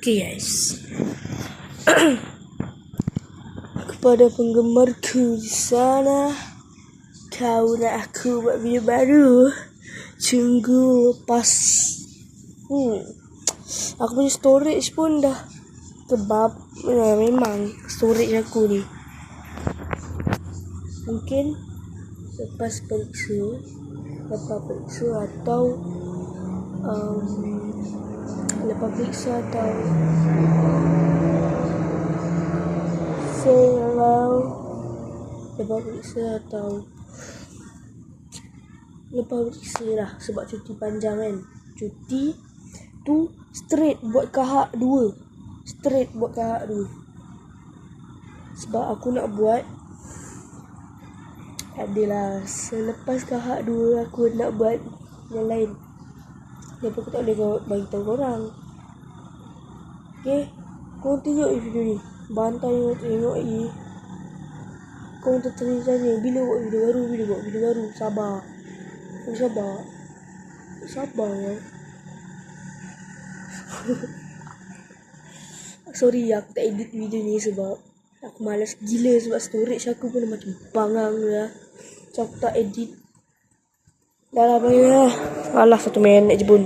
Okay guys, kepada penggemarku di sana, kau nak aku buat video baru? Tunggu lepas aku punya storage pun dah kebab. Memang storage aku ni mungkin lepas periksa atau lepas periksa atau lepas periksa lah, sebab cuti panjang kan. Cuti tu straight buat kahak 2. Sebab aku nak buat adalah selepas kahak 2 aku nak buat yang lain. Lepas aku tak boleh bagi tahu korang. Okay, korang tengok video ni. Bantai tengok ni. Korang tertanya bila buat video baru. Sabar ya. Sorry aku tak edit video ni sebab aku malas gila, sebab storage aku pun macam bangang dah. So aku tak edit. Dah lah, bye lah. Alah 1 minit je pun.